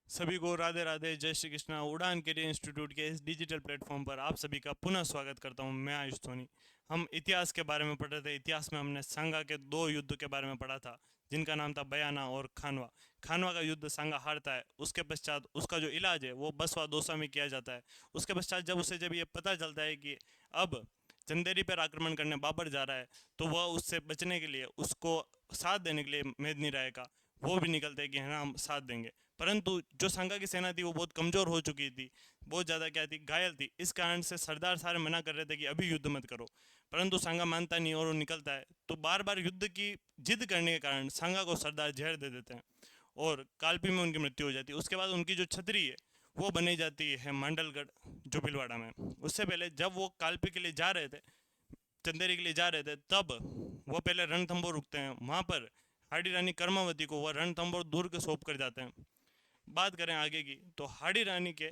सभी को राधे राधे, जय श्री कृष्णा। उड़ान करियर इंस्टीट्यूट के इस डिजिटल प्लेटफॉर्म पर आप सभी का पुनः स्वागत करता हूं। मैं आयुष सोनी। हम इतिहास के बारे में पढ़ रहे थे। इतिहास में हमने सांगा के दो युद्ध के बारे में पढ़ा था, जिनका नाम था बयाना और खानवा। खानवा का युद्ध सांगा हारता है। उसके पश्चात उसका जो इलाज है वो बसवा दोसा में किया जाता है। उसके पश्चात जब ये पता चलता है कि अब चंदेरी पर आक्रमण करने बाबर जा रहा है, तो वह उससे बचने के लिए, उसको साथ देने के लिए मेदिनी राय का वो भी निकलते हैं कि है ना, हम साथ देंगे। परंतु जो सांगा की सेना थी वो बहुत कमज़ोर हो चुकी थी, बहुत ज़्यादा क्या थी, घायल थी। इस कारण से सरदार सारे मना कर रहे थे कि अभी युद्ध मत करो। परंतु सांगा मानता नहीं और वो निकलता है। तो बार बार युद्ध की जिद करने के कारण सांगा को सरदार जहर दे देते हैं और कालपी में उनकी मृत्यु हो जाती है। उसके बाद उनकी जो छतरी है वो बनी जाती है मांडलगढ़, जो भीलवाड़ा में। उससे पहले जब वो कालपी के लिए जा रहे थे, चंदेरी के लिए जा रहे थे, तब वो पहले रणथंभौर रुकते हैं। वहाँ पर हाडी रानी कर्मावती को वह रणथंभौर दुर्ग सौंप कर जाते हैं। बात करें आगे की, तो हाडी रानी के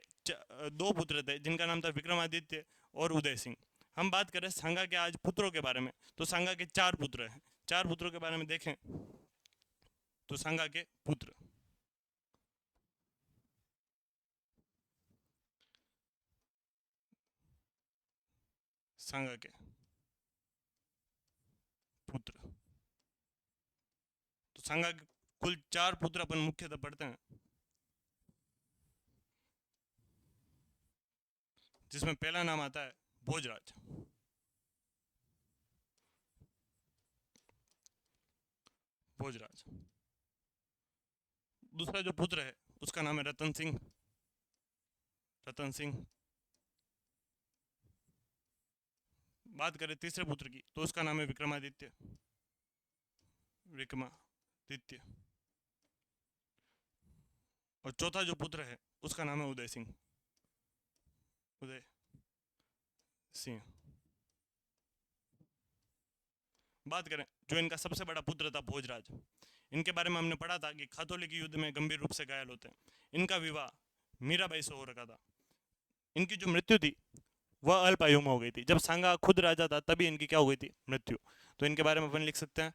दो पुत्र थे, जिनका नाम था विक्रमादित्य और उदय सिंह। हम बात करें सांगा के आज पुत्रों के बारे में, तो सांगा के चार पुत्र हैं। चार पुत्रों के बारे में देखें तो सांगा के पुत्र, सांगा के पुत्र, तो सांगा के कुल चार पुत्र अपन मुख्यतः पढ़ते हैं, जिसमें पहला नाम आता है भोजराज। भोजराज। दूसरा जो पुत्र है उसका नाम है रतन सिंह। रतन सिंह। बात करें तीसरे पुत्र की, तो उसका नाम है विक्रमादित्य। विक्रमादित्य। और चौथा जो पुत्र है उसका नाम है उदय सिंह। उदय सिंह। बात करें जो इनका सबसे बड़ा पुत्र था भोजराज, इनके बारे में हमने पढ़ा था कि खातौली के युद्ध में गंभीर रूप से घायल होते हैं। इनका विवाह मीराबाई से हो रखा था। इनकी जो मृत्यु थी वह अल्प आयु में हो गई थी। जब सांगा खुद राजा था तभी इनकी क्या हो गई थी, मृत्यु। तो इनके बारे में अपन लिख सकते हैं,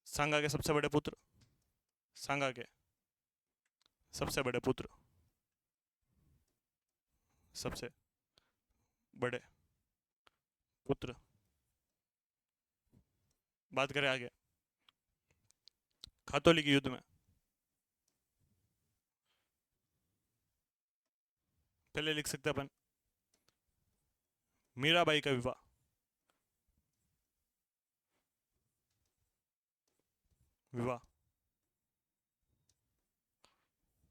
सांगा के सबसे बड़े पुत्र, सांगा के सबसे बड़े पुत्र, सबसे बड़े पुत्र। बात करें आगे खातौली के युद्ध में, पहले लिख सकते हैं अपन मीराबाई का विवाह, विवाह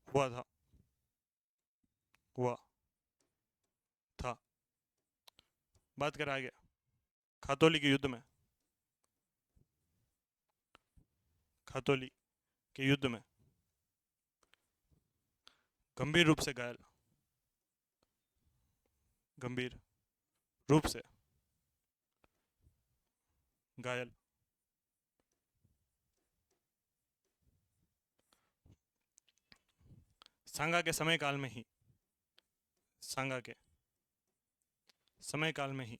हुआ था, हुआ था। बात करें आगे खातौली के युद्ध में, खातौली के युद्ध में गंभीर रूप से घायल, गंभीर रूप से घायल सांगा के समय काल में ही, सांगा के समय काल में ही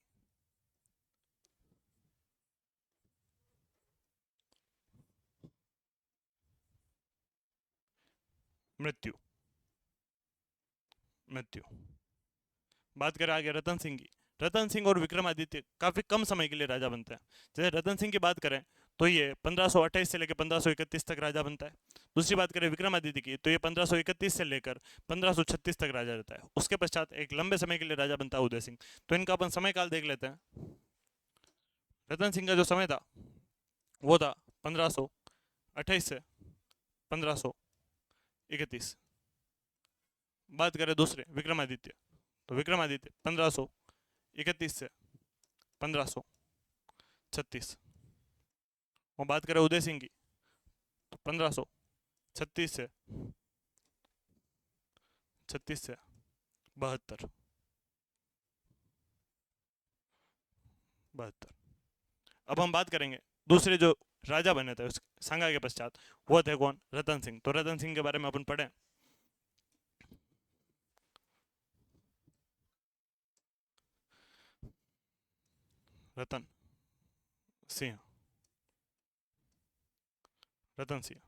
मृत्यु, मृत्यु। बात करें आगे रतन सिंह की, रतन सिंह और विक्रमादित्य काफी कम समय के लिए राजा बनते हैं। जैसे रतन सिंह की बात करें तो ये 1528 से लेकर 1531 तक राजा बनता है। दूसरी बात करें विक्रमादित्य की, तो ये 1531 से लेकर 1536 तक राजा रहता है। उसके पश्चात एक लंबे समय के लिए राजा बनता है उदय सिंह। तो इनका अपन समय काल देख लेते हैं। रतन सिंह का जो समय था वो था 1528 से 1531। बात करें दूसरे विक्रमादित्य, तो विक्रमादित्य 1531 से 1536। और बात करें उदय सिंह की, तो 1536 से 72। 72। अब हम बात करेंगे दूसरे जो राजा बने थे उस सांगा के पश्चात, वो थे कौन, रतन सिंह। तो रतन सिंह के बारे में अपन पढ़ें, रतन सिंह। रतन सिंह।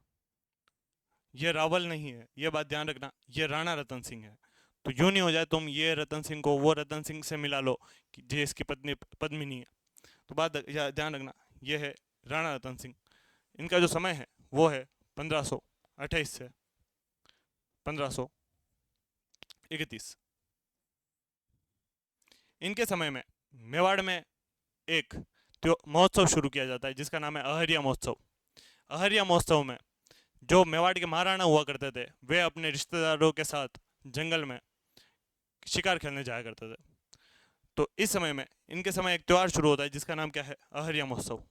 ये रावल नहीं है, ये बात ध्यान रखना, ये राणा रतन सिंह है। तो यूं नहीं हो जाए तुम ये रतन सिंह को वो रतन सिंह से मिला लो कि जे इसकी पत्नी पद्मिनी है। तो बात ध्यान रखना, ये है राणा रतन सिंह। इनका जो समय है वो है 1528 से 1531। इनके समय में मेवाड़ में एक महोत्सव शुरू किया जाता है जिसका नाम है अहरिया महोत्सव। अहरिया महोत्सव में जो मेवाड़ के महाराणा हुआ करते थे वे अपने रिश्तेदारों के साथ जंगल में शिकार खेलने जाया करते थे। तो इस समय में इनके समय एक त्योहार शुरू होता है जिसका नाम क्या है, अहरिया महोत्सव।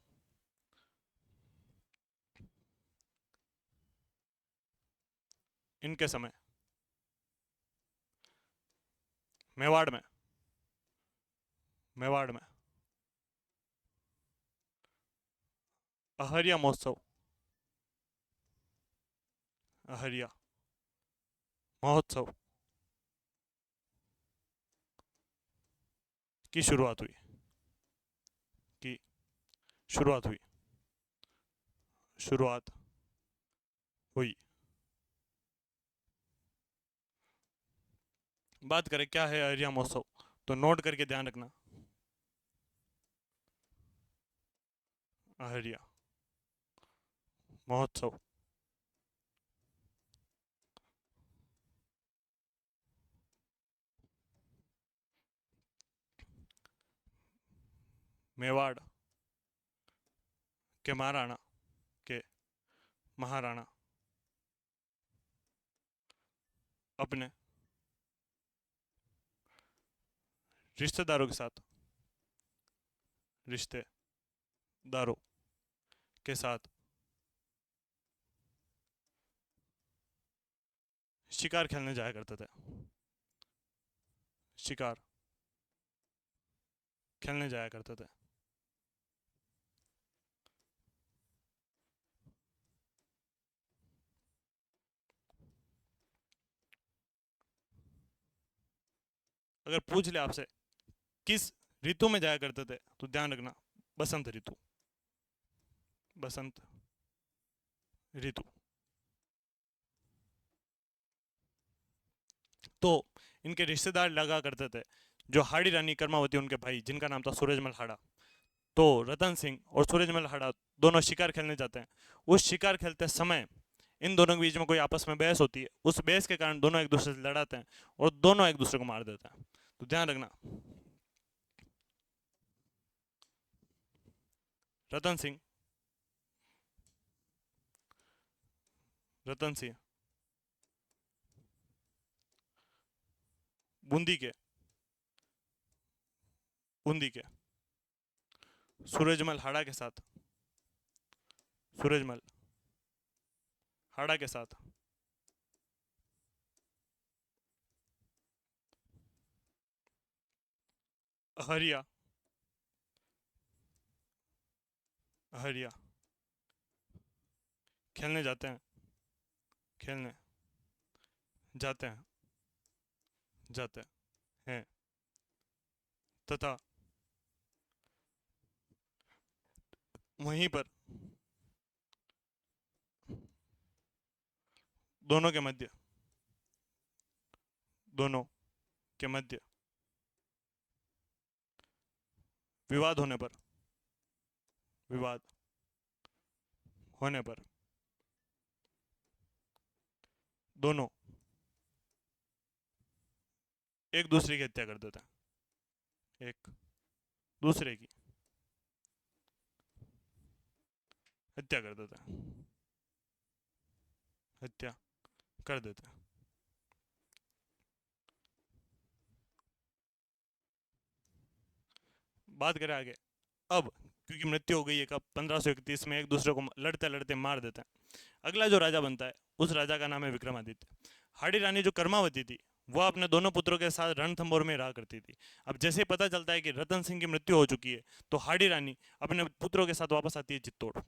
इनके समय मेवाड़ में अहरिया महोत्सव, अहरिया महोत्सव की शुरुआत हुई की शुरुआत हुई शुरुआत हुई। बात करें क्या है अहरिया महोत्सव, तो नोट करके ध्यान रखना, अहरिया महोत्सव मेवाड़ के महाराणा अपने रिश्तेदारों के साथ शिकार खेलने जाया करते थे। शिकार खेलने जाया करते थे। अगर पूछ ले आपसे किस ऋतु में जाया करते थे तो ध्यान रखना, बसंत ऋतु, बसंत ऋतु। तो इनके रिश्तेदार लगा करते थे जो हाड़ी रानी कर्मावती उनके भाई जिनका नाम था सूरजमल हाड़ा। तो रतन सिंह और सूरजमल हाड़ा दोनों शिकार खेलने जाते हैं। उस शिकार खेलते समय इन दोनों के बीच में कोई आपस में बहस होती है, उस बहस के कारण दोनों एक दूसरे से लड़ाते हैं और दोनों एक दूसरे को मार देते हैं। तो ध्यान रखना, रतन सिंह बूंदी के सूरजमल हाड़ा के साथ अहरिया खेलने जाते हैं तथा वहीं पर दोनों के मध्य विवाद होने पर दोनों एक दूसरे की हत्या कर देते हैं, एक दूसरे की हत्या कर देते हैं, बात करें आगे। अब क्योंकि मृत्यु हो गई है, कब 1531 में एक दूसरे को लड़ते लड़ते मार देते हैं। अगला जो राजा बनता है उस राजा का नाम है विक्रमादित्य। हाड़ी रानी जो कर्मावती थी वह अपने दोनों पुत्रों के साथ रणथंभौर में रहा करती थी। अब जैसे ही पता चलता है कि रतन सिंह की मृत्यु हो चुकी है तो हाड़ी रानी अपने पुत्रों के साथ वापस आती है चित्तौड़।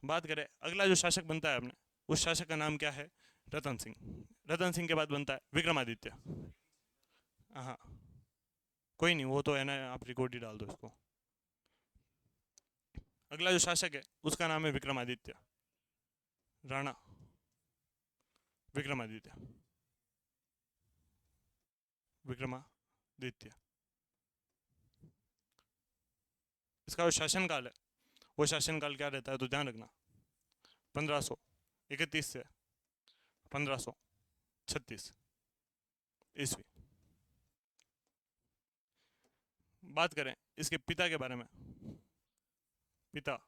बात करें अगला जो शासक बनता है अपने, उस शासक का नाम क्या है, रतन सिंह। रतन सिंह के बाद बनता है विक्रमादित्य। हाँ कोई नहीं, वो तो है ना, आप रिकॉर्ड ही डाल दो इसको। अगला जो शासक है उसका नाम है विक्रमादित्य। राणा विक्रमादित्य। विक्रमादित्य इसका जो शासनकाल है वो शासनकाल क्या रहता है तो ध्यान रखना 1531 से 1536 ईस्वी। बात करें इसके पिता के बारे में, पिता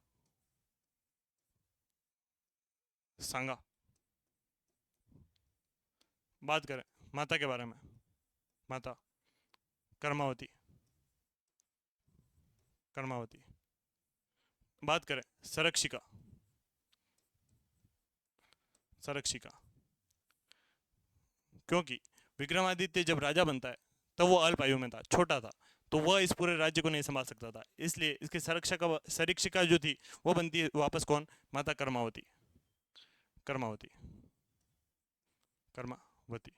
सांगा। बात करें माता के बारे में, माता कर्मावती। कर्मावती। बात करें संरक्षिका, संरक्षिका। क्योंकि विक्रमादित्य जब राजा बनता है तब वो अल्प आयु में था, छोटा था, तो वह इस पूरे राज्य को नहीं संभाल सकता था, इसलिए इसकी संरक्षिका जो थी वो बनती है वापस कौन, माता कर्मावती। कर्मावती। कर्मावती।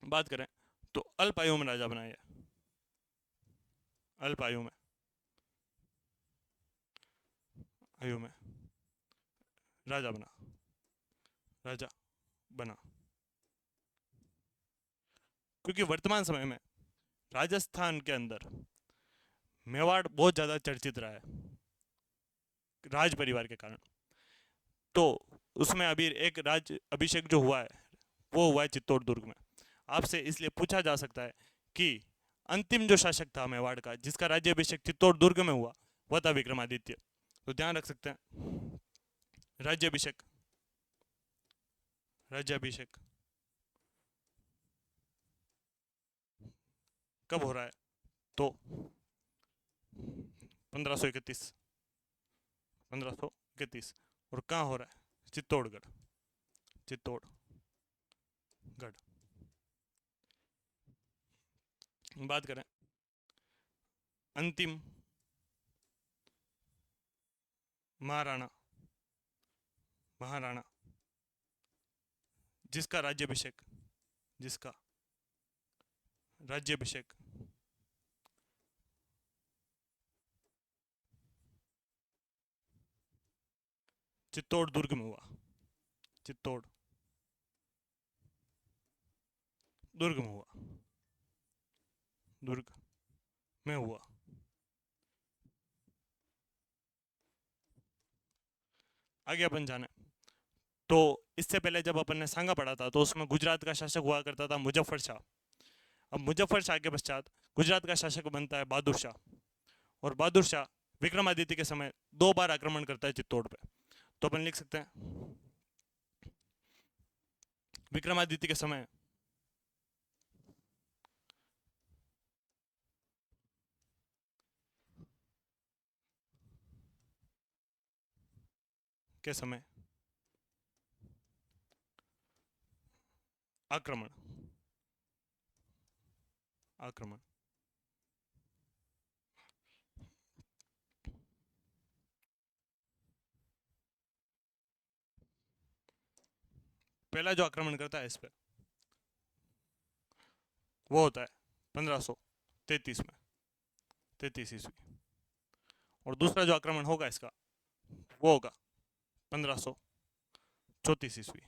बात करें तो अल्प आयु में राजा बनाया, अल्प आयु में राजा बना, राजा बना। क्योंकि वर्तमान समय में राजस्थान के अंदर मेवाड़ बहुत ज्यादा चर्चित रहा है राज परिवार के कारण, तो उसमें अभी एक राज अभिषेक जो हुआ है वो हुआ है चित्तौड़ दुर्ग में। आपसे इसलिए पूछा जा सकता है कि अंतिम जो शासक था मेवाड़ का जिसका राज्य अभिषेक चित्तौड़ दुर्ग में हुआ वह था विक्रमादित्य। तो ध्यान रख सकते हैं राज्याभिषेक, राज्याभिषेक कब हो रहा है तो 1531, 1531। और कहाँ हो रहा है, चित्तौड़गढ़, चित्तौड़गढ़। बात करें अंतिम महाराणा, महाराणा जिसका राज्याभिषेक, जिसका राज्याभिषेक चित्तौड़ दुर्ग में हुआ, चित्तौड़ दुर्ग में हुआ, दुर्ग में हुआ। आगे अपन जाने तो इससे पहले जब अपन ने सांगा पढ़ा था तो उसमें गुजरात का शासक हुआ करता था मुजफ्फर शाह। अब मुजफ्फर शाह के पश्चात गुजरात का शासक बनता है बहादुर शाह, और बहादुर शाह विक्रमादित्य के समय 2 बार आक्रमण करता है चित्तौड़ पे। तो अपन लिख सकते हैं विक्रमादित्य के समय के समय आक्रमण, आक्रमण पहला जो आक्रमण करता है इस पे वो होता है 1533 में, 33 ईस्वी। और दूसरा जो आक्रमण होगा इसका वो होगा 1534 ईस्वी।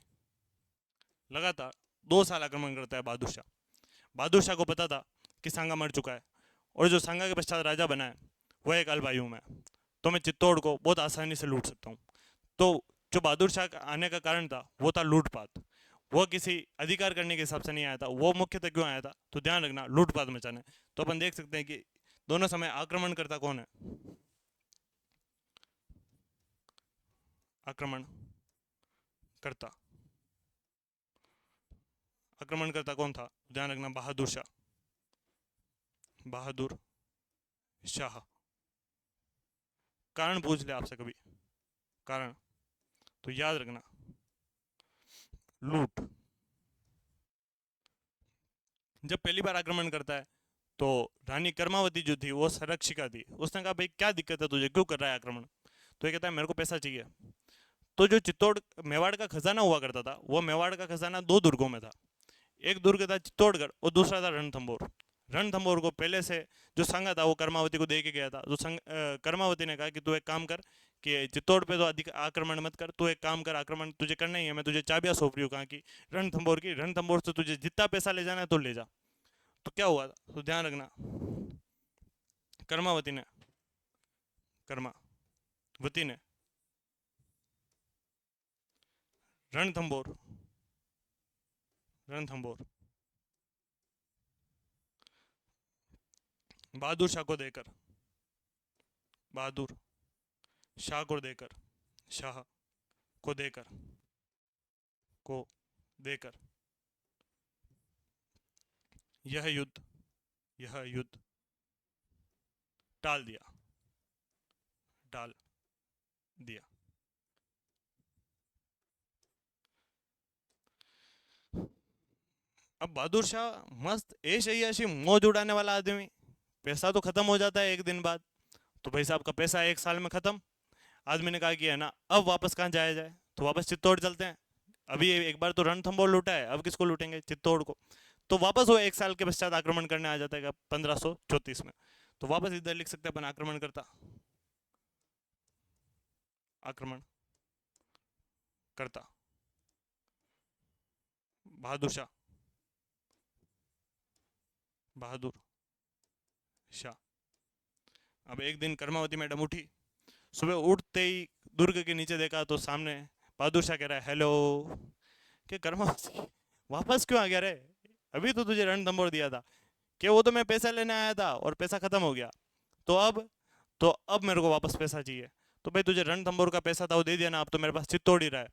लगातार 2 साल आक्रमण करता है बहादुर शाह। बहादुर शाह को पता था कि सांगा मर चुका है और जो सांगा के पश्चात राजा बना है वह एक अल्प आयु में, तो मैं चित्तौड़ को बहुत आसानी से लूट सकता हूँ। तो जो बहादुर शाह का आने का कारण था वो था लूटपाट, वो किसी अधिकार करने के हिसाब से नहीं आया था। वो मुख्यतः क्यों आया था तो ध्यान रखना, लूटपाट मचाने। तो अपन देख सकते हैं कि दोनों समय आक्रमण करता कौन है, आक्रमण करता, आक्रमण करता कौन था, ध्यान रखना बहादुर शाह, बहादुर शाह। कारण पूछ ले आपसे कभी, कारण तो याद रखना लूट। जब पहली बार आक्रमण करता है तो रानी कर्मावती जो थी वो संरक्षिका थी, उसने कहा भाई क्या दिक्कत है तुझे, क्यों कर रहा है आक्रमण। तो ये कहता है मेरे को पैसा चाहिए। तो जो चित्तौड़ मेवाड़ का खजाना हुआ करता था वो मेवाड़ का खजाना 2 दुर्गों में था, एक दुर्ग था चित्तौड़गढ़ और दूसरा था रणथंभौर। रणथंभौर को पहले से जो सांगा था वो कर्मावती को दे के गया था। तो कर्मावती ने कहा कि तू एक काम कर कि चित्तौड़ पे तो अधिक आक्रमण मत कर, तू एक काम कर, आक्रमण तुझे करना ही है, मैं तुझे चाबियां सौंप रही हूँ कहाँ की, रणथंभौर की, रणथंभौर से तुझे जितना पैसा ले जाना है तो ले जा। तो क्या हुआ था, तो ध्यान रखना, कर्मावती ने, कर्मावती ने रणथंभौर, रणथंभौर बहादुर शाह को देकर, बहादुर शाह को देकर, शाह को देकर, को देकर यह युद्ध, यह युद्ध टाल दिया, टाल दिया। अब बहादुर शाह मस्त ऐश ऐसी मौज उड़ाने वाला आदमी, पैसा तो खत्म हो जाता है एक दिन बाद, तो भाई साहब का पैसा एक साल में खत्म। आदमी ने कहा कि है ना, अब वापस कहाँ जाया जाए, तो वापस चित्तौड़ चलते हैं। अभी एक बार तो रणथंभौर लूटा है, अब किसको लूटेंगे, चित्तौड़ को। तो वापस वो एक साल के पश्चात आक्रमण करने आ जाता है 1534 में। तो वापस इधर लिख सकते हैं अपन, आक्रमण करता, आक्रमण करता बहादुर शाह, बहादुर शाह। अब एक दिन कर्मावती मैडम उठी, सुबह उठते ही दुर्ग के नीचे देखा तो सामने बहादुर शाह कह रहा है, हेलो। कि कर्मावती वापस क्यों आ गया रे, अभी तो तुझे रणथंभौर दिया था। कि वो तो मैं पैसा लेने आया था और पैसा खत्म हो गया, तो अब, तो अब मेरे को वापस पैसा चाहिए। तो भाई तुझे रणथंभौर का पैसा था वो दे दिया ना, अब तो मेरे पास चित्तौड़ ही रहा है,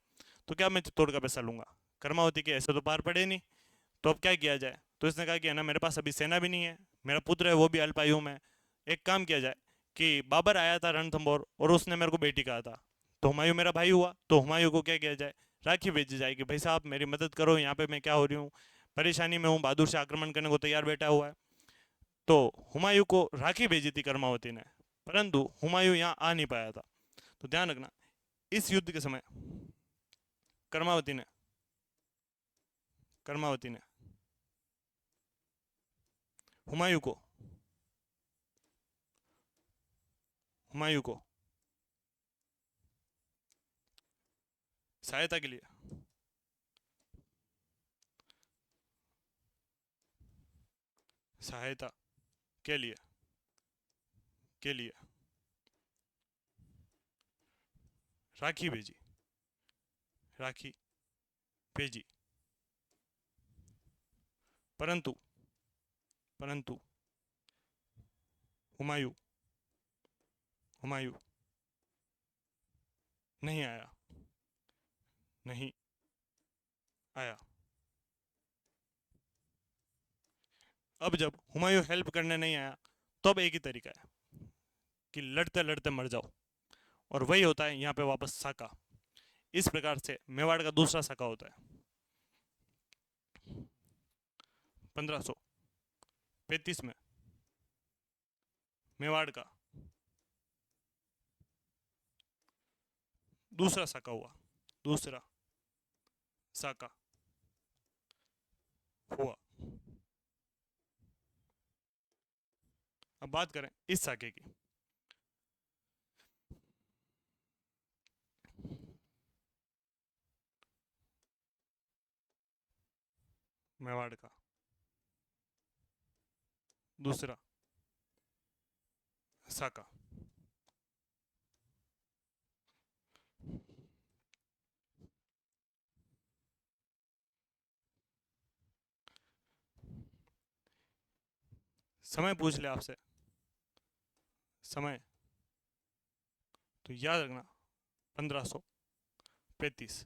तो क्या मैं चित्तौड़ का पैसा लूंगा। कर्मावती के ऐसे तो पार पड़े नहीं, तो अब क्या किया जाए। तो इसने कहा कि है ना, मेरे पास अभी सेना भी नहीं है, मेरा पुत्र है वो भी अल्पायु में, एक काम किया जाए कि बाबर आया था रणथंभौर और उसने मेरे को बेटी कहा था, तो हुमायूं मेरा भाई हुआ, तो हुमायूं को क्या किया जाए, राखी भेजी जाए कि भाई साहब मेरी मदद करो, यहाँ पे मैं क्या हो रही हूँ, परेशानी में हूँ, बहादुर से आक्रमण करने को तैयार बैठा हुआ है। तो हुमायूं को राखी भेजी थी कर्मावती ने, परंतु हुमायूं यहाँ आ नहीं पाया था। तो ध्यान रखना, इस युद्ध के समय कर्मावती ने, कर्मावती ने हुमायूं को, हुमायूं को सहायता के लिए, सहायता के लिए, के लिए राखी भेजी, राखी भेजी। परंतु, परंतु हुमायूं, हुमायूं नहीं आया, नहीं आया। अब जब हुमायूं हेल्प करने नहीं आया, तो अब एक ही तरीका है कि लड़ते लड़ते मर जाओ, और वही होता है यहाँ पे वापस साका। इस प्रकार से मेवाड़ का दूसरा साका होता है 1535 में, मेवाड़ का दूसरा साका हुआ, दूसरा साका हुआ। अब बात करें इस साके की, मेवाड़ का दूसरा साका। समय पूछ ले आपसे, समय, तो याद रखना 1535।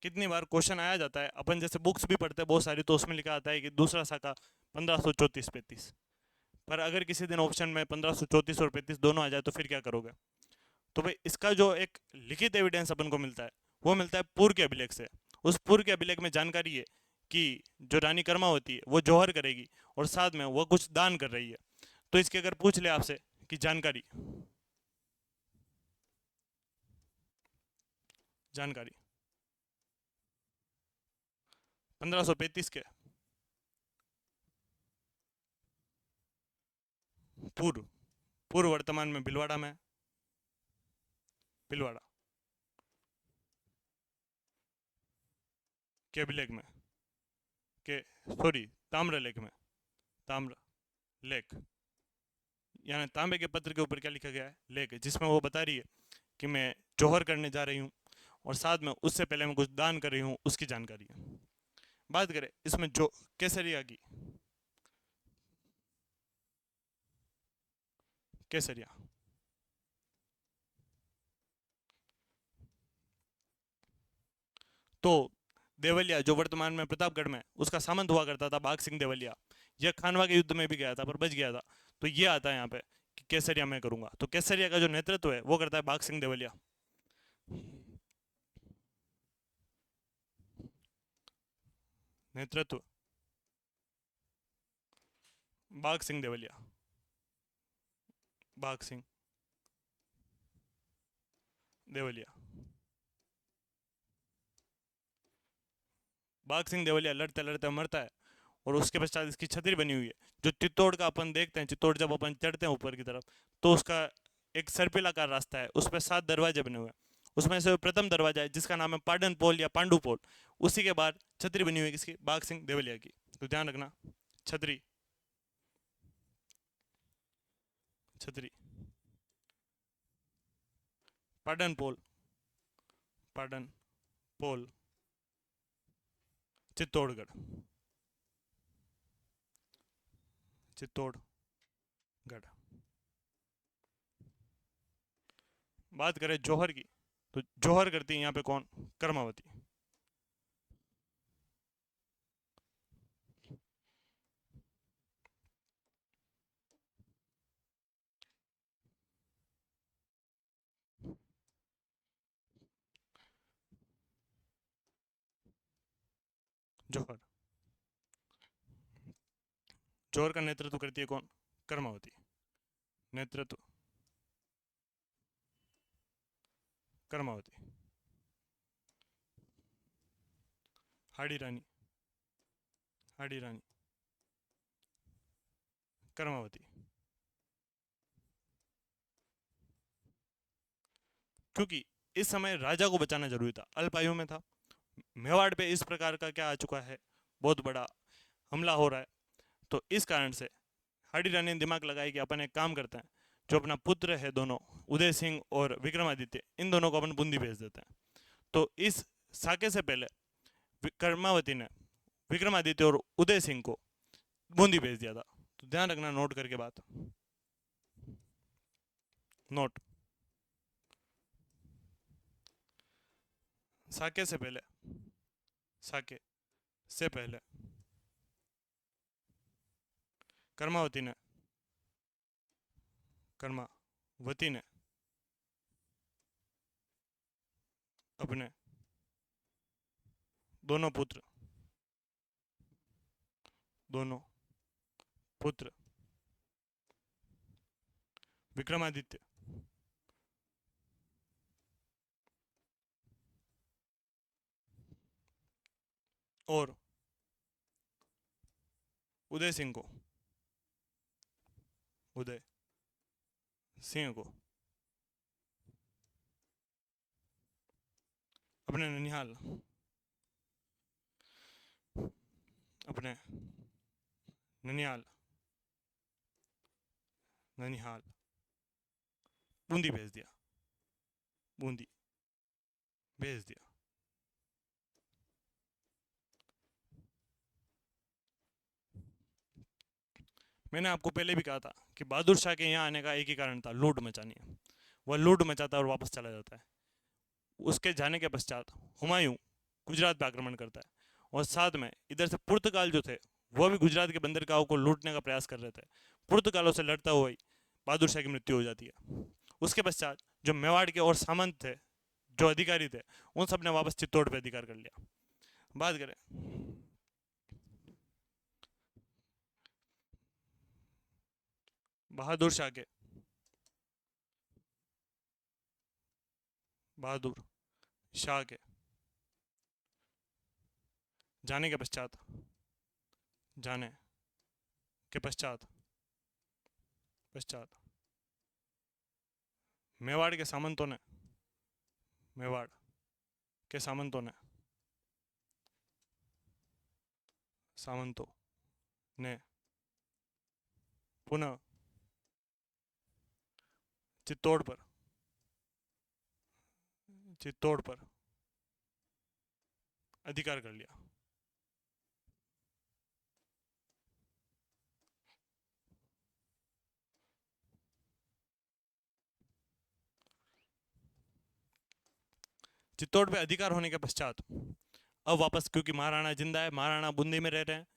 कितनी बार क्वेश्चन आया जाता है, अपन जैसे बुक्स भी पढ़ते हैं बहुत सारी, तो उसमें लिखा आता है कि दूसरा साका 1534-35। पर अगर किसी दिन ऑप्शन में 1534 और 35 दोनों आ जाए तो फिर क्या करोगे। तो भाई इसका जो एक लिखित एविडेंस अपन को मिलता है, वो मिलता है पूर्व के अभिलेख से। उस पूर्व के अभिलेख में जानकारी है कि जो रानी कर्मा होती है वो जौहर करेगी और साथ में वो कुछ दान कर रही है। तो इसके अगर पूछ ले आपसे कि जानकारी, जानकारी 1535 के पूर्व, पूर्व वर्तमान में भिलवाड़ा में, भीलवाड़ा के अभिलेख में, के सॉरी ताम्र लेख में, ताम्र लेख यानी तांबे के पत्र के ऊपर क्या लिखा गया है, लेख, जिसमें वो बता रही है कि मैं जौहर करने जा रही हूँ और साथ में उससे पहले मैं कुछ दान कर रही हूँ, उसकी जानकारी है। बात करें इसमें जो केसरिया की, केसरिया तो देवलिया जो वर्तमान में प्रतापगढ़ में, उसका सामंत हुआ करता था बाघ सिंह देवलिया। यह खानवा के युद्ध में भी गया था पर बच गया था। तो ये आता है यहाँ पे कि केसरिया मैं करूंगा। तो केसरिया का जो नेतृत्व है वो करता है बाघ सिंह देवलिया। नेतृत्व बाघ सिंह देवलिया, बाघ सिंह देवलिया। बाघ सिंह देवलिया लड़ते लड़ते मरता है और उसके पश्चात इसकी छतरी बनी हुई है। जो चित्तौड़ का अपन देखते हैं, चित्तौड़ जब अपन चढ़ते हैं ऊपर की तरफ तो उसका एक सर्पिलाकार रास्ता है, उस पर 7 दरवाजे बने हुए हैं। उसमें से प्रथम दरवाजा है जिसका नाम है पाडन पोल या पांडु पोल। उसी के बाद छतरी बनी हुई है किसकी, बाघ सिंह देवलिया की। तो ध्यान रखना, छतरी, छतरी, पाडन पोल, पाडन पोल, चित्तौड़गढ़, चित्तौड़गढ़। बात करें जौहर की, तो जौहर करती है यहाँ पे कौन, कर्मावती। जौहर, जौहर का नेतृत्व करती है कौन, कर्मावती। नेतृत्व कर्मावती। हाड़ी रानी, हाड़ी रानी, कर्मावती। क्योंकि इस समय राजा को बचाना जरूरी था, अल्पायु में था। मेवाड़ पे इस प्रकार का क्या आ चुका है, बहुत बड़ा हमला हो रहा है। तो इस कारण से हाड़ी रानी ने दिमाग लगाई कि अपन एक काम करते हैं, जो अपना पुत्र है दोनों, उदय सिंह और विक्रमादित्य, इन दोनों को अपन बूंदी भेज देते हैं। तो इस साके से पहले कर्मावती ने विक्रमादित्य और उदय सिंह को बूंदी भेज दिया था। तो ध्यान रखना, नोट करके बात, नोट, साके से पहले, साके से पहले कर्मावती ने, कर्मावती ने अपने दोनों पुत्र, दोनों पुत्र विक्रमादित्य और उदय सिंह को, उदय सिंह को अपने ननिहाल, अपने ननिहाल, ननिहाल बूंदी भेज दिया, बूंदी भेज दिया। मैंने आपको पहले भी कहा था कि बहादुर शाह के यहाँ आने का एक ही कारण था, लूट मचानी है। वह लूट मचाता है और वापस चला जाता है। उसके जाने के पश्चात हुमायूं गुजरात पर आक्रमण करता है और साथ में इधर से पुर्तगाल जो थे वह भी गुजरात के बंदरगाहों को लूटने का प्रयास कर रहे थे। पुर्तगालों से लड़ता हुआ ही बहादुर शाह की मृत्यु हो जाती है। उसके पश्चात जो मेवाड़ के और सामंत थे, जो अधिकारी थे, उन सब ने वापस चित्तौड़ पर अधिकार कर लिया। बात करें बहादुर शाह के, बहादुर शाह के जाने के पश्चात, जाने के पश्चात, पश्चात मेवाड़ के सामंतों ने मेवाड़ के सामंतों ने पुनः चित्तौड़ पर अधिकार कर लिया। चित्तौड़ पे अधिकार होने के पश्चात अब वापस, क्योंकि महाराणा जिंदा है, महाराणा बूंदी में रह रहे हैं,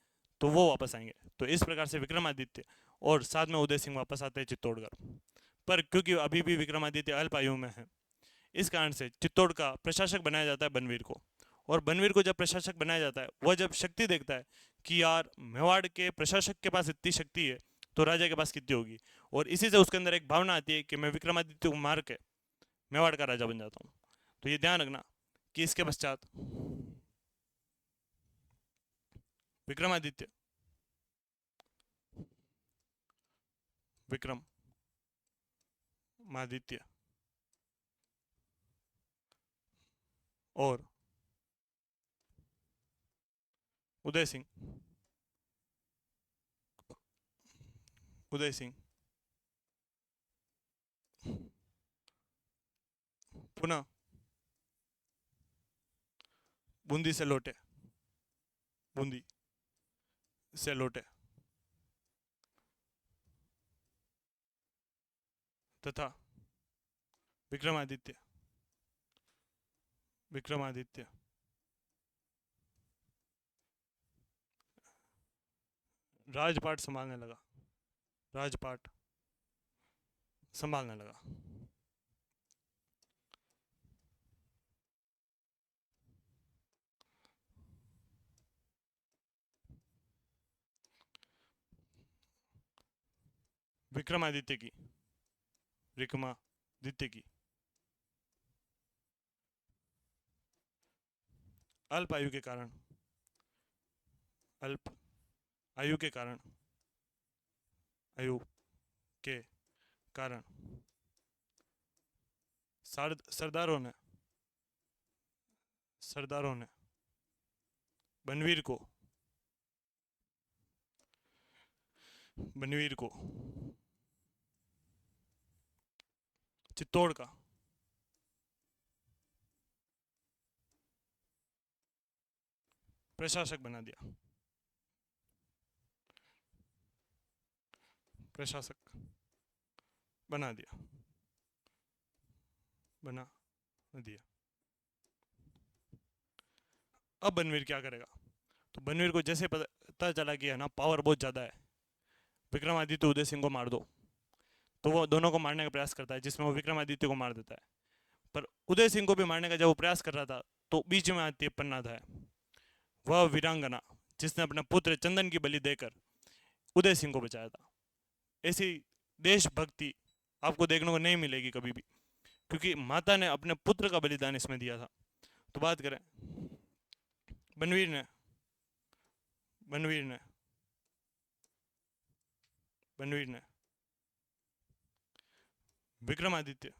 तो वो वापस आएंगे। तो इस प्रकार से विक्रमादित्य और साथ में उदय सिंह वापस आते हैं चित्तौड़गढ़। पर क्योंकि अभी भी विक्रमादित्य अल्प आयु में है, इस कारण से चित्तौड़ का प्रशासक बनाया जाता है बनवीर को। और बनवीर को जब प्रशासक बनाया जाता है, वह जब शक्ति देखता है कि यार मेवाड़ के प्रशासक के पास इतनी शक्ति है, तो राजा के पास कितनी होगी, और इसी से उसके अंदर एक भावना आती है कि मैं विक्रमादित्य को मार के मेवाड़ का राजा बन जाता हूँ। तो ये ध्यान रखना कि इसके पश्चात विक्रमादित्य विक्रमादित्य और उदय सिंह पुनः बूंदी से लौटे तथा विक्रमादित्य राजपाट संभालने लगा। विक्रमादित्य की अल्प आयु के कारण सरदारों ने बनवीर को चित्तौड़ का प्रशासक बना दिया। अब बनवीर क्या करेगा? तो बनवीर को जैसे पता चला कि है ना पावर बहुत ज़्यादा है, विक्रमादित्य उदय सिंह को मार दो, तो वो दोनों को मारने का प्रयास करता है, जिसमें वो विक्रमादित्य को मार देता है। पर उदय सिंह को भी मारने का जब वो प्रयास कर रहा था, तो बीच में आती है पन्नाधा है, वह वीरांगना जिसने अपने पुत्र चंदन की बलि देकर उदय सिंह को बचाया था। ऐसी देशभक्ति आपको देखने को नहीं मिलेगी कभी भी, क्योंकि माता ने अपने पुत्र का बलिदान इसमें दिया था। तो बात करें बनवीर ने विक्रमादित्य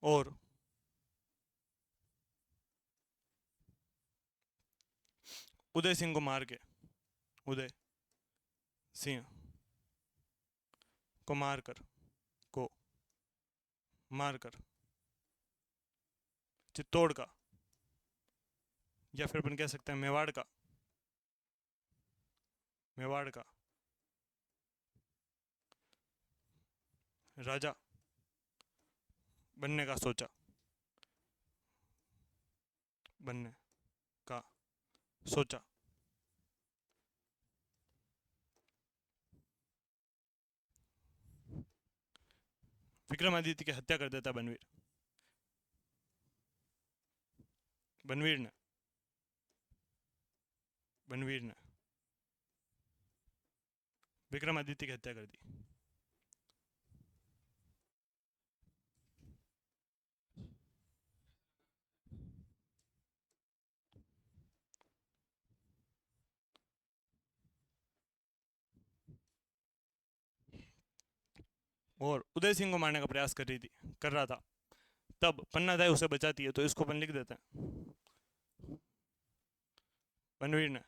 और उदय सिंह को मार के चित्तौड़ का, या फिर अपन कह सकते हैं मेवाड़ का राजा बनने का सोचा। विक्रमादित्य की हत्या कर देता बनवीर ने विक्रमादित्य की हत्या कर दी। और उदय सिंह को मारने का प्रयास कर रहा था। तब पन्नाधाय उसे बचाती है, तो इसको अपन लिख देते हैं बनवीर ने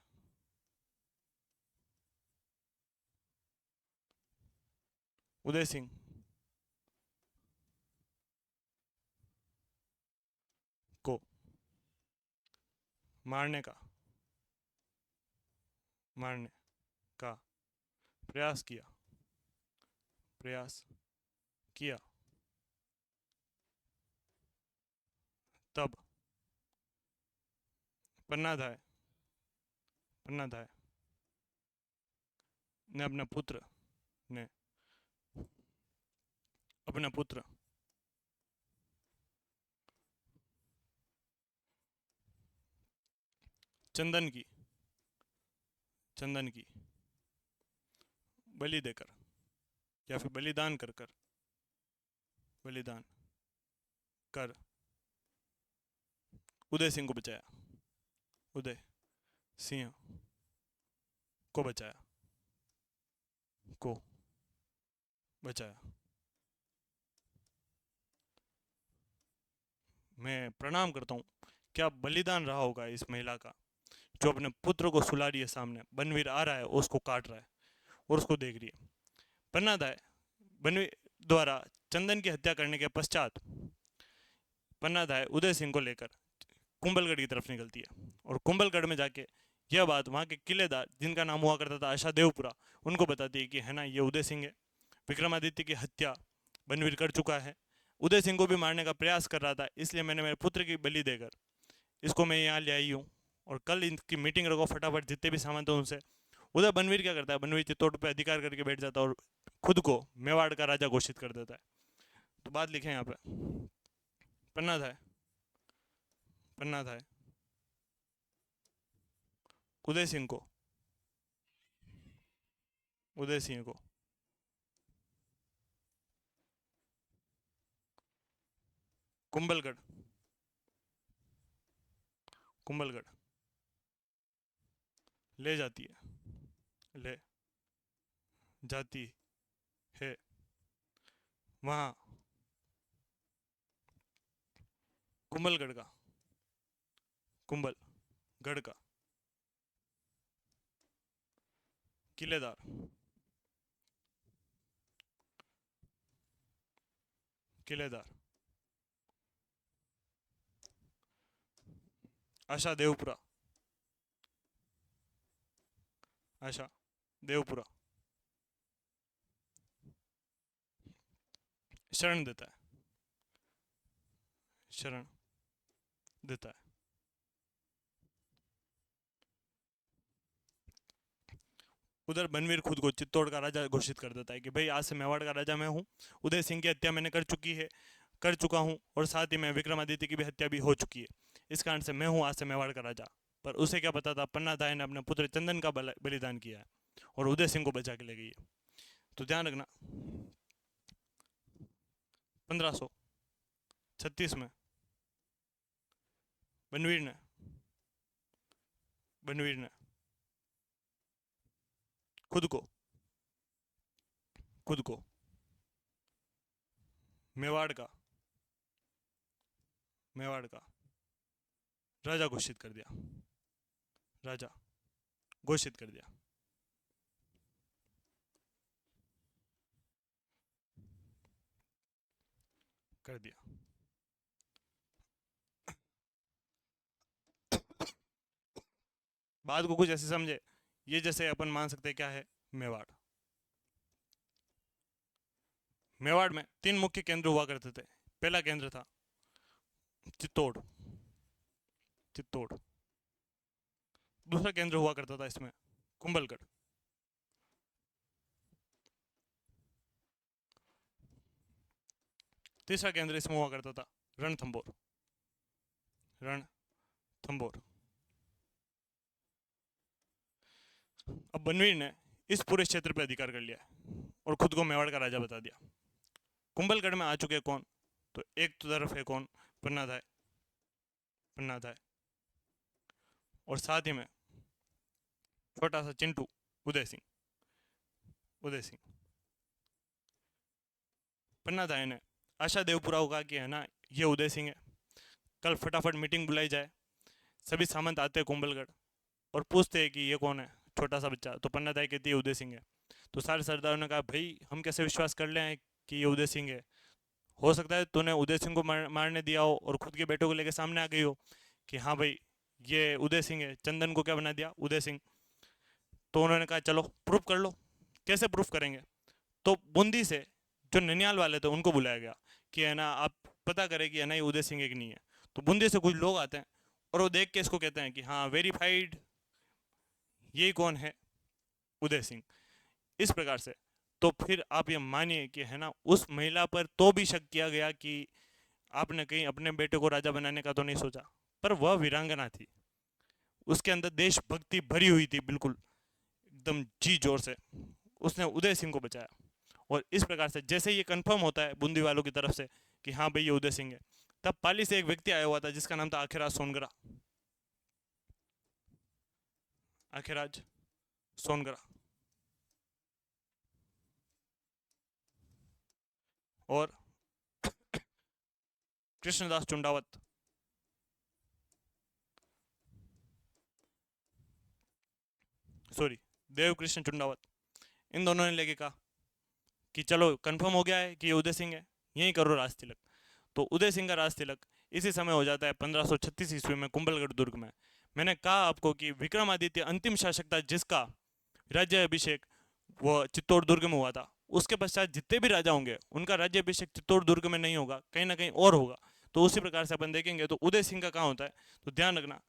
उदय सिंह को मारने का प्रयास किया। तब पन्नाधाय ने अपने पुत्र चंदन की बलि देकर या फिर बलिदान कर उदय सिंह को बचाया। उदय सिंह को बचाया। मैं प्रणाम करता हूँ। क्या बलिदान रहा होगा इस महिला का, जो अपने पुत्र को सुला रही है, सामने बनवीर आ रहा है, उसको काट रहा है और उसको देख रही है। पन्नाधाय बनवीर द्वारा चंदन की हत्या करने के पश्चात पन्नाधाय उदय सिंह को लेकर कुंभलगढ़ की तरफ निकलती है और कुंभलगढ़ में जाके यह बात वहाँ के किलेदार, जिनका नाम हुआ करता था आशा देवपुरा, उनको बताती है कि है ना, ये उदय सिंह है, विक्रमादित्य की हत्या बनवीर कर चुका है, उदय सिंह को भी मारने का प्रयास कर रहा था, इसलिए मैंने मेरे पुत्र की बलि देकर इसको मैं यहाँ ले आई हूँ और कल इनकी मीटिंग रखो फटाफट, जितने भी सामान थे उनसे। उधर बनवीर क्या करता है, बनवीर चित्तौड़ पे अधिकार करके बैठ जाता है और खुद को मेवाड़ का राजा घोषित कर देता है। तो बात लिखे यहाँ पे, पन्नाधाय उदय सिंह को कुंभलगढ़ ले जाती है। वहाँ कुंभलगढ़ का किलेदार आशा देवपुरा शरण देता है। उधर बनवीर खुद को चित्तौड़ का राजा घोषित कर देता है कि भाई आज से मेवाड़ का राजा मैं हूँ, उदय सिंह की हत्या मैंने कर चुका हूँ और साथ ही में विक्रमादित्य की भी हत्या भी हो चुकी है, इस कारण से मैं हूँ आज से मेवाड़ का राजा। पर उसे क्या पता था, पन्नाधाय ने अपने पुत्र चंदन का बलिदान किया है और उदय सिंह को बचा के ले गई है। तो ध्यान रखना, 1536 में बनवीर ने खुद को मेवाड़ का राजा घोषित कर दिया। बात को कुछ ऐसे समझे, ये जैसे अपन मान सकते हैं क्या है, मेवाड़ में 3 मुख्य केंद्र हुआ करते थे। पहला केंद्र था चित्तौड़। दूसरा केंद्र हुआ करता था इसमें कुंभलगढ़। तीसरा केंद्र इसमें हुआ करता था रणथंभौर। अब बनवीर ने इस पूरे क्षेत्र पर अधिकार कर लिया और खुद को मेवाड़ का राजा बता दिया। कुंभलगढ़ में आ चुके कौन, तो एक तरफ है कौन, पन्नाधाय और साथ ही में छोटा सा चिंटू उदय सिंह। पन्ना था इन्हें आशा देवपुरा को कहा कि है ना ये उदय सिंह है, कल फटाफट मीटिंग बुलाई जाए। सभी सामंत आते हैं कुंभलगढ़ और पूछते हैं कि ये कौन है, छोटा सा बच्चा। तो पन्ना ताई कहती है उदय सिंह है। तो सारे सरदारों ने कहा भाई हम कैसे विश्वास कर लें कि ये उदय सिंह है, हो सकता है तूने उदय सिंह को मारने दिया हो और खुद के बेटों को लेकर सामने आ गई हो कि हाँ भाई ये उदय सिंह है, चंदन को क्या बना दिया उदय सिंह। तो उन्होंने कहा चलो प्रूफ कर लो। कैसे प्रूफ करेंगे? तो बूंदी से जो ननियाल वाले थे उनको बुलाया गया कि है ना आप पता करें कि है ना ये उदय सिंह है कि नहीं है। तो बूंदी से कुछ लोग आते हैं और वो देख के इसको कहते हैं कि हाँ वेरीफाइड, यही कौन है उदय सिंह। इस प्रकार से तो फिर आप ये मानिए कि है ना उस महिला पर तो भी शक किया गया कि आपने कहीं अपने बेटे को राजा बनाने का तो नहीं सोचा, पर वह वीरांगना थी, उसके अंदर देशभक्ति भरी हुई थी बिल्कुल एकदम जी जोर से, उसने उदय सिंह को बचाया। और इस प्रकार से जैसे ये कंफर्म होता है बूंदी वालों की तरफ से कि हाँ भाई ये उदय सिंह है, तब पाली से एक व्यक्ति आया हुआ था जिसका नाम था आखिराज सोनगरा। आखिराज सोनगरा और कृष्णदास चुंडावत, सॉरी देव कृष्ण चुंडावत, इन दोनों ने लेके कहा कि चलो कंफर्म हो गया है कि ये उदय सिंह है, यहीं करो राज तिलक। तो उदय सिंह का राज तिलक इसी समय हो जाता है 1536 ईस्वी में कुंभलगढ़ दुर्ग में। मैंने कहा आपको कि विक्रमादित्य अंतिम शासक था जिसका राज्य अभिषेक वो चित्तौड़ दुर्ग में हुआ था। उसके पश्चात जितने भी राजा होंगे उनका राज्य अभिषेक चित्तौड़ दुर्ग में नहीं होगा, कहीं ना कहीं और होगा। तो उसी प्रकार से अपन देखेंगे तो उदय सिंह का कहाँ होता है, तो ध्यान रखना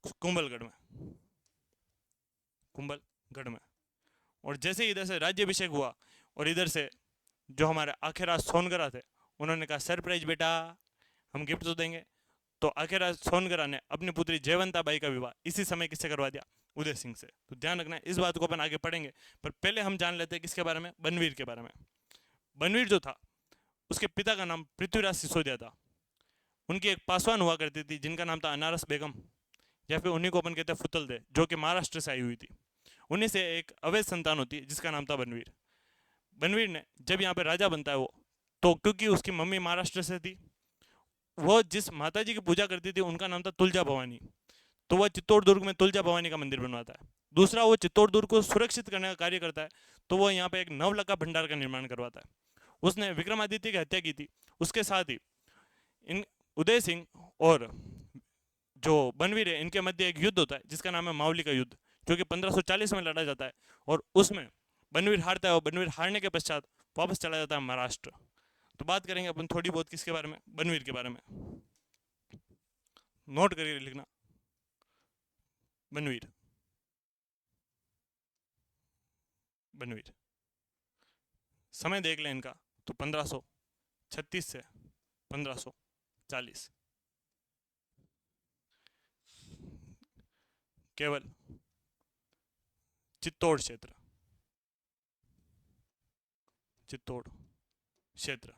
कुंभलगढ़ में, कुंभलगढ़ में। और जैसे ही इधर से राज्यभिषेक हुआ और इधर से जो हमारे आखिराज सोनगरा थे उन्होंने कहा सरप्राइज बेटा, हम गिफ्ट तो देंगे। तो आखिराज सोनगरा ने अपनी पुत्री जयवंता बाई का विवाह इसी समय किससे करवा दिया, उदय सिंह से। तो ध्यान रखना इस बात को अपन आगे पढ़ेंगे, पर पहले हम जान लेते हैं किसके बारे में, बनवीर के बारे में। बनवीर जो था उसके पिता का नाम पृथ्वीराज सिसोदिया था। उनकी एक पासवान हुआ करती थी जिनका नाम था अनारस बेगम, या फिर उन्हीं को अपन कहते हैं फुतल दे, जो कि महाराष्ट्र से आई हुई थी। उन्हीं से एक अवैध संतान होती है जिसका नाम था बनवीर। बनवीर ने जब यहाँ पे राजा बनता है वो, तो क्योंकि उसकी मम्मी महाराष्ट्र से थी, वो जिस माता जी की पूजा करती थी उनका नाम था तुलजा भवानी, तो वह चित्तौड़ दुर्ग में तुलजा भवानी का मंदिर बनवाता है। दूसरा, वो चित्तौड़ दुर्ग को सुरक्षित करने का कार्य करता है, तो वह यहाँ पे एक नवलखा भंडार का निर्माण करवाता है। उसने विक्रमादित्य की हत्या की थी। उसके साथ ही इन उदय सिंह और जो बनवीर है इनके मध्य एक युद्ध होता है जिसका नाम है मावली का युद्ध, जो कि 1540 में लड़ा जाता है। और उसमें बनवीर हारता है और बनवीर हारने के पश्चात वापस चला जाता है महाराष्ट्र। तो बात करेंगे अपन थोड़ी बहुत किसके बारे में, बनवीर के बारे में। नोट करके लिखना, बनवीर, बनवीर। समय देख लें इनका, तो 1536 से 1540, केवल चित्तौड़ क्षेत्र, चित्तौड़ क्षेत्र।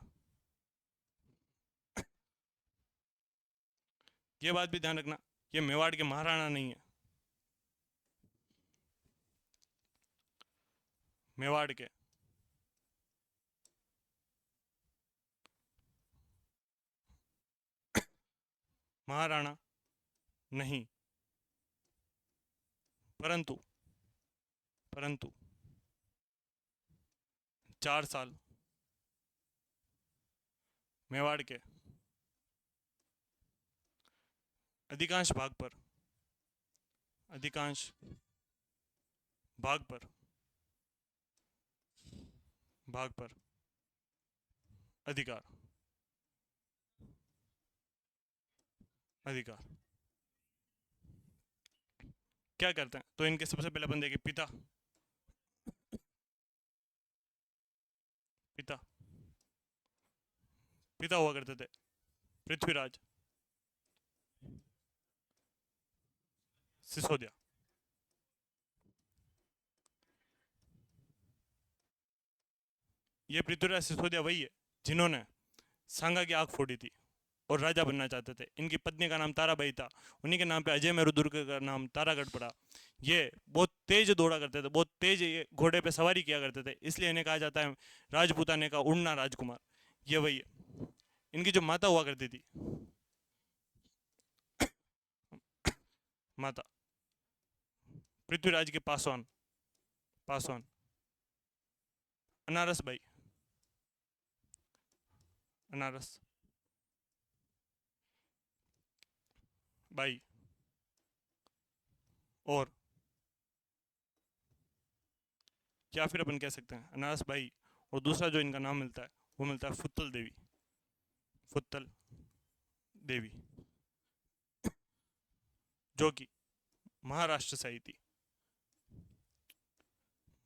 ये बात भी ध्यान रखना, ये मेवाड़ के महाराणा नहीं है, मेवाड़ के महाराणा नहीं, परंतु परंतु 4 साल मेवाड़ के अधिकांश भाग पर, अधिकांश भाग पर, भाग पर अधिकार, अधिकार क्या करते हैं। तो इनके सबसे पहले अपन देखें पिता, पिता पिता हुआ करते थे पृथ्वीराज सिसोदिया। ये पृथ्वीराज सिसोदिया वही है जिन्होंने सांगा की आग फोड़ी थी और राजा बनना चाहते थे। इनकी पत्नी का नाम ताराबाई था, उन्हीं के नाम पे अजय मेरुदुर्ग का नाम तारागढ़ पड़ा। ये बहुत तेज दौड़ा करते थे, बहुत तेज ये घोड़े पे सवारी किया करते थे, इसलिए इन्हें कहा जाता है राजपूताने का उड़ना राजकुमार। ये वही है। इनकी जो माता हुआ करती थी, माता पृथ्वीराज के पासवान, पासवान अनारस बाई, अनारस बाई, और या फिर अपन कह सकते हैं अनारस बाई, और दूसरा जो इनका नाम मिलता है वो मिलता है फुत्तल देवी, फुत्तल देवी, जो कि महाराष्ट्र से आई थी,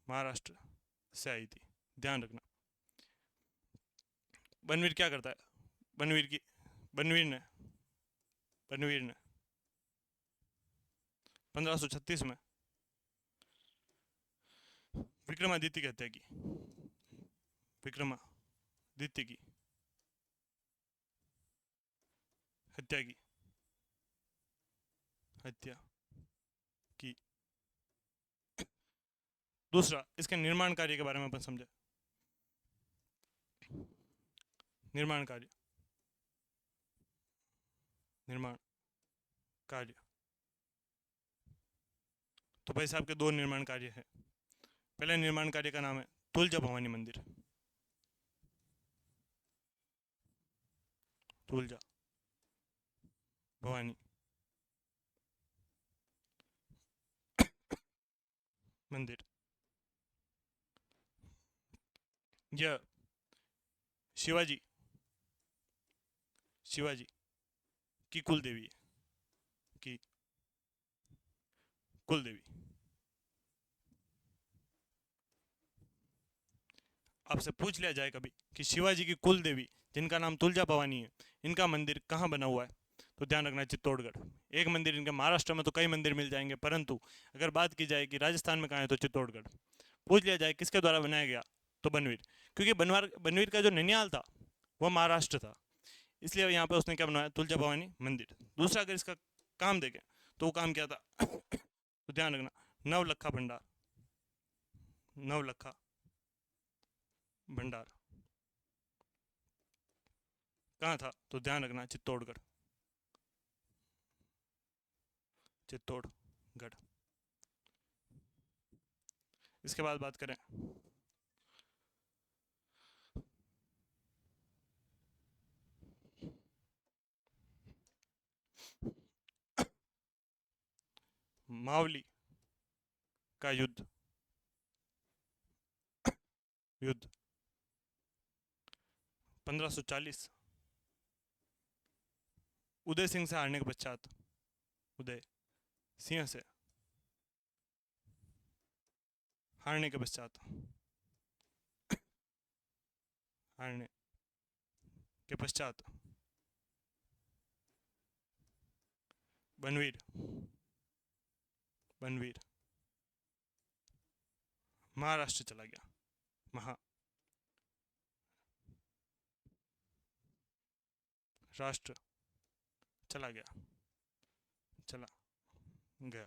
महाराष्ट्र से आई थी, ध्यान रखना। बनवीर क्या करता है, बनवीर की बनवीर ने बनवीर ने 1536 में विक्रमादित्य की हत्या की, विक्रमादित्य की हत्या की, हत्या की। दूसरा, इसके निर्माण कार्य के बारे में अपन समझे, निर्माण कार्य, निर्माण कार्य। तो भाई साहब के दो निर्माण कार्य है। पहले निर्माण कार्य का नाम है तुलजा भवानी मंदिर, तुलजा भवानी मंदिर। यह शिवाजी, शिवाजी की कुल देवी है, की कुल देवी। आपसे पूछ लिया जाए कभी कि शिवाजी की कुल देवी जिनका नाम तुलजा भवानी है, इनका मंदिर कहाँ बना हुआ है, तो ध्यान रखना चित्तौड़गढ़। एक मंदिर इनके महाराष्ट्र में तो कई मंदिर मिल जाएंगे, परंतु अगर बात की जाए कि राजस्थान में कहाँ है तो चित्तौड़गढ़। पूछ लिया जाए किसके द्वारा बनाया गया, तो बनवीर, क्योंकि बनवीर का जो ननियाल था वह महाराष्ट्र था, इसलिए यहाँ पे उसने क्या बनवाया, तुलजा भवानी मंदिर। दूसरा अगर इसका काम देखें तो वो काम क्या था तो ध्यान रखना, नवलखा भंडार, नवलखा भंडार कहाँ था, तो ध्यान रखना चित्तौड़गढ़, चित्तौड़गढ़। इसके बाद बात करें मावली का युद्ध, युद्ध 1540 उदय सिंह से हारने के पश्चात, उदय सिंह से हारने के पश्चात, हारने के पश्चात बनवीर, बनवीर महाराष्ट्र चला गया, महाराष्ट्र चला गया, चला गया।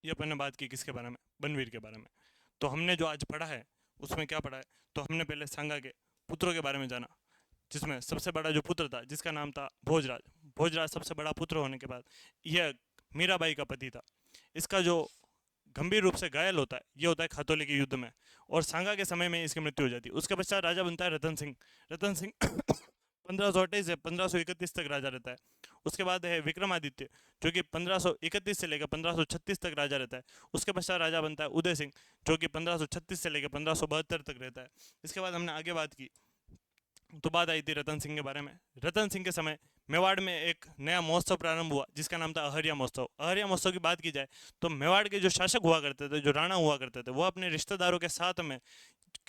ये अपन ने बात की किसके बारे में, बनवीर के बारे में। तो हमने जो आज पढ़ा है उसमें क्या पढ़ा है, तो हमने पहले सांगा के पुत्रों के बारे में जाना, जिसमें सबसे बड़ा जो पुत्र था जिसका नाम था भोजराज। भोजराज सबसे बड़ा पुत्र होने के बाद यह मीराबाई का पति था। इसका जो गंभीर रूप से घायल होता है ये होता है खातौली के युद्ध में, और सांगा के समय में इसकी मृत्यु हो जाती है। उसके पश्चात राजा बनता है रतन सिंह। रतन सिंह 1528 से 1531 तक राजा रहता है। उसके बाद है विक्रमादित्य, जो कि 1531 से लेकर 1536 तक राजा रहता है। उसके पश्चात राजा बनता है उदय सिंह, जो कि 1536 से लेकर 1572 तक रहता है। इसके बाद हमने आगे बात की तो बात आई थी रतन सिंह के बारे में। रतन सिंह के समय मेवाड़ में एक नया महोत्सव प्रारंभ हुआ जिसका नाम था अहरिया महोत्सव। अहरिया महोत्सव की बात की जाए तो मेवाड़ के जो शासक हुआ करते थे, जो राणा हुआ करते थे, वो अपने रिश्तेदारों के साथ में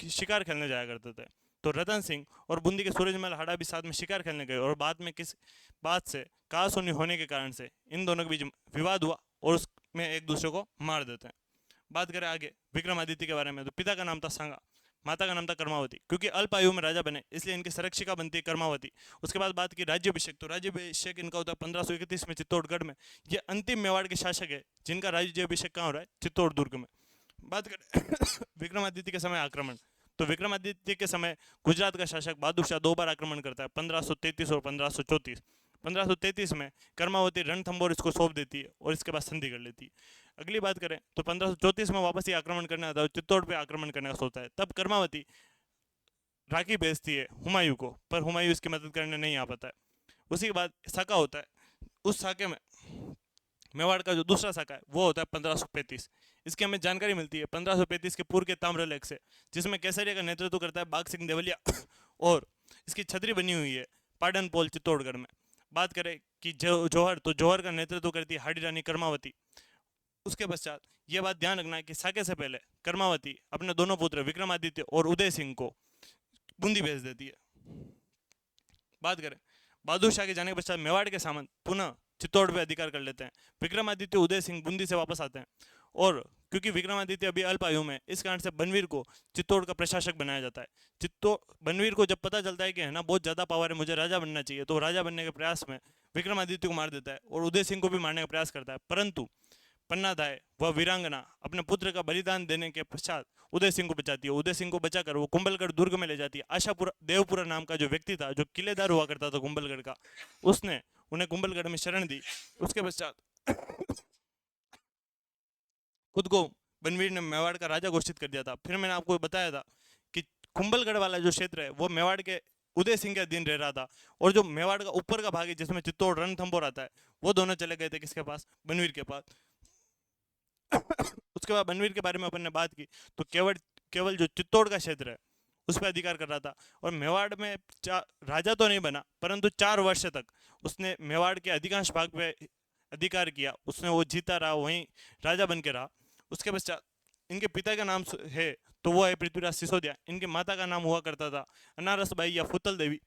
शिकार खेलने जाया करते थे। तो रतन सिंह और बूंदी के सूरजमल हाड़ा भी साथ में शिकार खेलने गए, और बाद में किस बात से कहासुनी होने के कारण से इन दोनों के बीच विवाद हुआ और उसमें एक दूसरे को मार देते हैं। बात करें आगे विक्रमादित्य के बारे में, तो पिता का नाम था सांगा, माता का नाम था कर्मावती। क्योंकि अल्प आयु में राजा बने इसलिए इनकी संरक्षिका बनती है कर्मावती। उसके बाद बात की राज्याभिषेक, तो राज्याभिषेक इनका होता है 1531 में चित्तौड़गढ़ में। ये अंतिम मेवाड़ के शासक है जिनका राज्याभिषेक कहाँ हो रहा है, चित्तौड़ दुर्ग में। बात करें विक्रमादित्य के समय आक्रमण, तो विक्रमादित्य के समय गुजरात का शासक बहादुर शाह 2 बार आक्रमण करता है, 1533 और 1534। 1533 में कर्मावती रणथंभौर इसको सौंप देती है और इसके बाद संधि कर लेती है। अगली बात करें तो 1534 में वापस ये आक्रमण करने आता है, चित्तौड़ पे आक्रमण करने का सोचता है। तब कर्मावती राखी भेजती है हुमायूं को, पर हुमायूं इसकी मदद करने नहीं आ पाता है। उसी के बाद साका होता है, उस साके में मेवाड़ का जो दूसरा साका है वो होता है 1535। इसकी हमें जानकारी मिलती है 1535 के पूर्व के ताम्रलेख से, जिसमें केसरिया का नेतृत्व करता है बाघ सिंह देवलिया और इसकी छतरी बनी हुई है पाडन पोल चित्तौड़गढ़ में। बात करें कि जौहर, तो जौहर का नेतृत्व करती है हाडी रानी कर्मावती। उसके पश्चात ये बात ध्यान रखना है कि साके से पहले कर्मावती अपने दोनों पुत्र विक्रमादित्य और उदय सिंह को बूंदी भेज देती है। बात करें बहादुर शाह के जाने के पश्चात मेवाड़ के सामंत पुनः चित्तौड़ पे अधिकार कर लेते हैं। विक्रमादित्य उदय सिंह बूंदी से वापस आते हैं और क्योंकि विक्रमादित्य अभी अल्प आयु में, इस कारण से बनवीर को चित्तौड़ का प्रशासक बनाया जाता है। बनवीर को जब पता चलता है कि है ना बहुत ज़्यादा पावर है, मुझे राजा बनना चाहिए, तो राजा बनने के प्रयास में विक्रमादित्य को मार देता है और उदय सिंह को भी मारने का प्रयास करता है। परंतु पन्नाधाय वह वीरांगना अपने पुत्र का बलिदान देने के पश्चात उदय सिंह को बचाती है। उदय सिंह को बचाकर वो कुंभलगढ़ दुर्ग में ले जाती है। आशापुरा देवपुरा नाम का जो व्यक्ति था, जो किलेदार हुआ करता था कुंभलगढ़ का, उसने उन्हें कुंभलगढ़ में शरण दी। उसके पश्चात खुद को बनवीर ने मेवाड़ का राजा घोषित कर दिया था। फिर मैंने आपको बताया था कि कुंभलगढ़ वाला जो क्षेत्र है वो मेवाड़ के उदय सिंह के अधीन रह रहा था, और जो मेवाड़ का ऊपर का भाग है जिसमें चित्तौड़ रणथंभौर आता है, वो दोनों चले गए थे किसके पास? बनवीर के पास। उसके बाद बनवीर के बारे में अपन ने बात की तो केवल केवल जो चित्तौड़ का क्षेत्र है उस पर अधिकार कर रहा था, और मेवाड़ में राजा तो नहीं बना, परंतु 4 वर्ष तक उसने मेवाड़ के अधिकांश भाग पे अधिकार किया। उसने वो जीता रहा, वहीं राजा बन के रहा। उसके पश्चात इनके पिता का नाम है तो वो है पृथ्वीराज सिसोदिया। इनकी माता का नाम हुआ करता था अनारस बाई या फुतल देवी।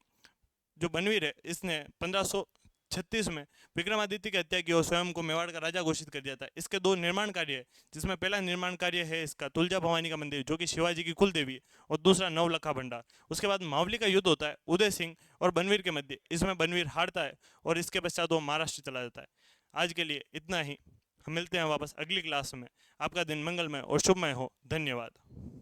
जो बनवीर है इसने 1536 में विक्रमादित्य की हत्या की और स्वयं को मेवाड़ का राजा घोषित कर दिया था। इसके 2 निर्माण कार्य है, जिसमें पहला निर्माण कार्य है इसका तुलजा भवानी का मंदिर, जो कि शिवाजी की कुल देवी है, और दूसरा नवलखा भंडार। उसके बाद मावली का युद्ध होता है उदय सिंह और बनवीर के मध्य। इसमें बनवीर हारता है और इसके पश्चात वो महाराष्ट्र चला जाता है। आज के लिए इतना ही, हम मिलते हैं वापस अगली क्लास में। आपका दिन मंगलमय और शुभमय हो। धन्यवाद।